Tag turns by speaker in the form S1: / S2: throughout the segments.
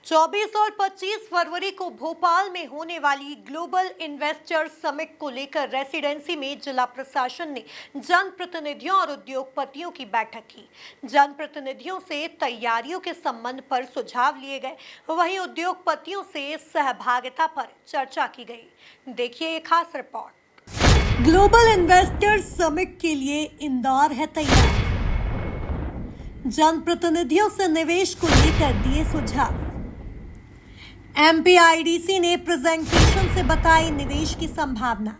S1: 24 और 25 फरवरी को भोपाल में होने वाली ग्लोबल इन्वेस्टर समिट को लेकर रेसिडेंसी में जिला प्रशासन ने जनप्रतिनिधियों और उद्योगपतियों की बैठक की। जनप्रतिनिधियों से तैयारियों के संबंध पर सुझाव लिए गए, वहीं उद्योगपतियों से सहभागिता पर चर्चा की गई। देखिए एक खास रिपोर्ट। ग्लोबल इन्वेस्टर समिट के लिए इंदौर है तैयार। जनप्रतिनिधियों से निवेश को लेकर दिए सुझाव। एमपीआईडीसी ने प्रेजेंटेशन से बताई निवेश की संभावना।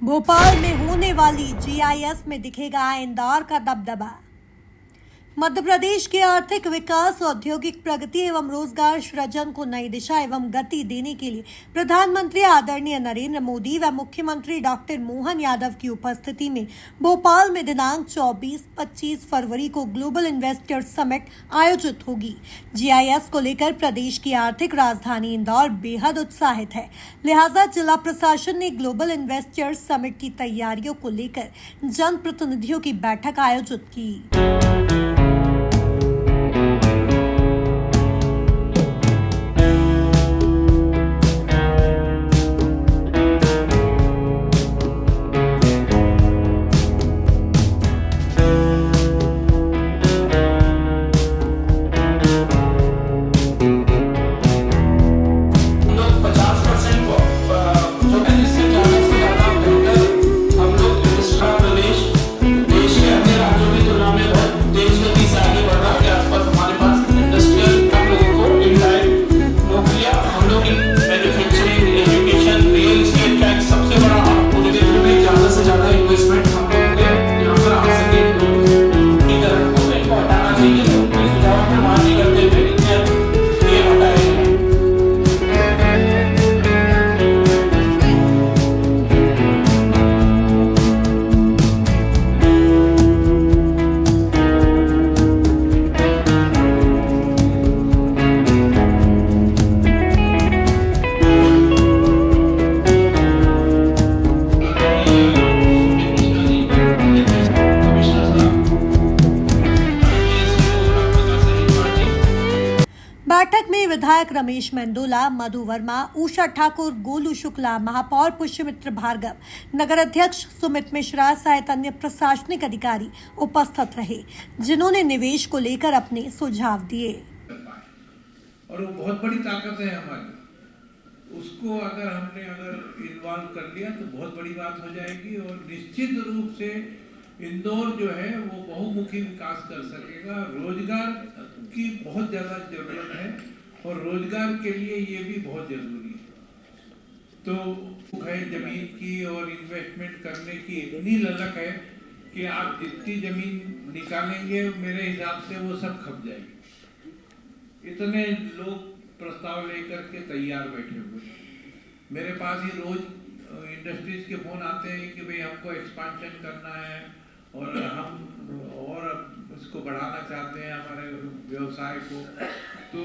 S1: भोपाल में होने वाली जीआईएस में दिखेगा इंदौर का दबदबा। मध्य प्रदेश के आर्थिक विकास, औद्योगिक प्रगति एवं रोजगार सृजन को नई दिशा एवं गति देने के लिए प्रधानमंत्री आदरणीय नरेंद्र मोदी व मुख्यमंत्री डॉक्टर मोहन यादव की उपस्थिति में भोपाल में दिनांक 24-25 फरवरी को ग्लोबल इन्वेस्टर समिट आयोजित होगी। जीआईएस को लेकर प्रदेश की आर्थिक राजधानी इंदौर बेहद उत्साहित है, लिहाजा जिला प्रशासन ने ग्लोबल इन्वेस्टर समिट की तैयारियों को लेकर जनप्रतिनिधियों की बैठक आयोजित की। बैठक में विधायक रमेश मेंदोला, मधु वर्मा, उषा ठाकुर, गोलू शुक्ला, महापौर पुष्यमित्र भार्गव, नगर अध्यक्ष सुमित मिश्रा सहित अन्य प्रशासनिक अधिकारी उपस्थित रहे, जिन्होंने निवेश को लेकर अपने सुझाव दिए।
S2: और वो बहुत बड़ी ताकत है हमारी, उसको अगर इन्वॉल्व कर लिया तो बहुत बड़ी बात हो जाएगी और निश्चित रूप से इंदौर जो है वो बहुमुखी विकास कर सकेगा। रोजगार की बहुत ज़्यादा जरूरत है और रोजगार के लिए ये भी बहुत जरूरी है। तो है जमीन की और इन्वेस्टमेंट करने की इतनी ललक है कि आप जितनी जमीन निकालेंगे मेरे हिसाब से वो सब खप जाएगी। इतने लोग प्रस्ताव लेकर के तैयार बैठे हुए। मेरे पास ही रोज इंडस्ट्रीज के फोन आते हैं कि भाई हमको एक्सपांशन करना है और हम और इसको बढ़ाना चाहते हैं हमारे व्यवसाय को, तो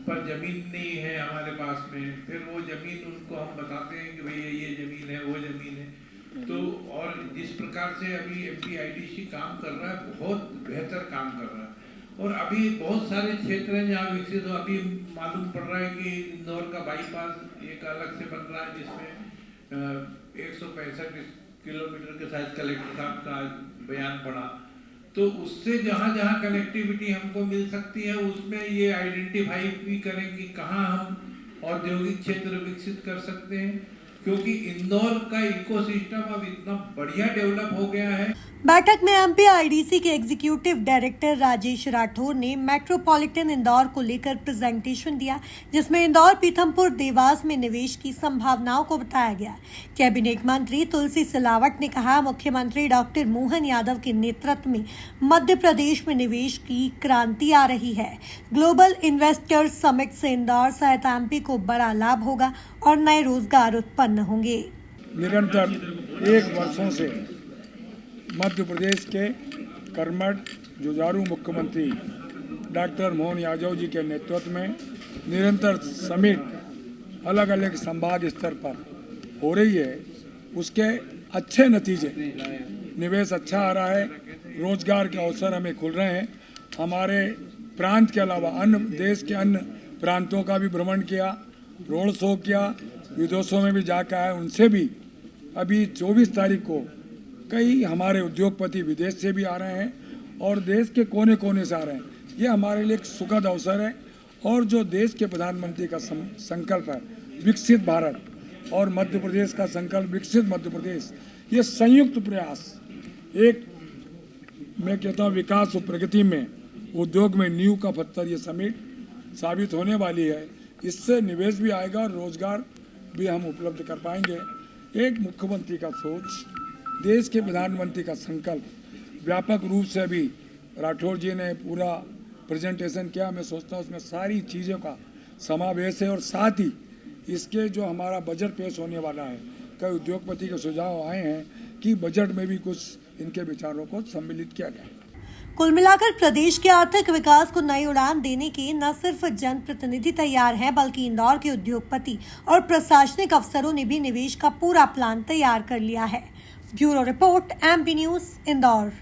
S2: पर जमीन नहीं है हमारे पास में। फिर वो जमीन उनको हम बताते हैं कि भैया ये जमीन है, वो जमीन है। तो और जिस प्रकार से अभी एमपीआईडीसी काम कर रहा है, बहुत बेहतर काम कर रहा है और अभी बहुत सारे क्षेत्र हैं जहाँ विकसित हो। अभी मालूम पड़ रहा है कि इंदौर का बाईपास एक अलग से बन रहा है जिसमें 165 किलोमीटर के साथ कलेक्टर साहब का बयान पड़ा। तो उससे जहाँ जहाँ कनेक्टिविटी हमको मिल सकती है उसमें ये आइडेंटिफाई भी करें कि कहाँ हम औद्योगिक क्षेत्र विकसित कर सकते हैं, क्योंकि इंदौर का इकोसिस्टम अब इतना बढ़िया डेवलप हो गया है।
S1: बैठक में एमपीआईडीसी के एग्जीक्यूटिव डायरेक्टर राजेश राठौर ने मेट्रोपॉलिटन इंदौर को लेकर प्रेजेंटेशन दिया, जिसमें इंदौर, पीथमपुर, देवास में निवेश की संभावनाओं को बताया गया। कैबिनेट मंत्री तुलसी सिलावट ने कहा, मुख्यमंत्री डॉक्टर मोहन यादव के नेतृत्व में मध्य प्रदेश में निवेश की क्रांति आ रही है। ग्लोबल इन्वेस्टर समिट से इंदौर सहित एमपी को बड़ा लाभ होगा और नए रोजगार उत्पन्न होंगे।
S3: निरंतर 1 वर्षों से मध्य प्रदेश के कर्मठ जुझारू मुख्यमंत्री डॉक्टर मोहन यादव जी के नेतृत्व में निरंतर समिट अलग अलग संभाग स्तर पर हो रही है। उसके अच्छे नतीजे, निवेश अच्छा आ रहा है, रोजगार के अवसर हमें खुल रहे हैं। हमारे प्रांत के अलावा अन्य देश के अन्य प्रांतों का भी भ्रमण किया, रोड शो किया, विदेशों में भी जाकर आए। उनसे भी अभी 24 तारीख को कई हमारे उद्योगपति विदेश से भी आ रहे हैं और देश के कोने कोने से आ रहे हैं। ये हमारे लिए एक सुखद अवसर है और जो देश के प्रधानमंत्री का संकल्प है विकसित भारत और मध्य प्रदेश का संकल्प विकसित मध्य प्रदेश, ये संयुक्त प्रयास एक मैं कहता हूँ विकास और प्रगति में उद्योग में नींव का पत्थर ये समिट साबित होने वाली है। इससे निवेश भी आएगा और रोजगार भी हम उपलब्ध कर पाएंगे। एक मुख्यमंत्री का सोच, देश के प्रधानमंत्री का संकल्प व्यापक रूप से अभी राठौर जी ने पूरा प्रेजेंटेशन किया। मैं सोचता हूँ उसमें सारी चीज़ों का समावेश है और साथ ही इसके जो हमारा बजट पेश होने वाला है, कई उद्योगपति के सुझाव आए हैं कि बजट में भी कुछ इनके विचारों को सम्मिलित किया जाए।
S1: कुल मिलाकर प्रदेश के आर्थिक विकास को नई उड़ान देने के न सिर्फ जनप्रतिनिधि तैयार हैं, बल्कि इंदौर के उद्योगपति और प्रशासनिक अफसरों ने भी निवेश का पूरा प्लान तैयार कर लिया है। Bureau report, MP news, Indore.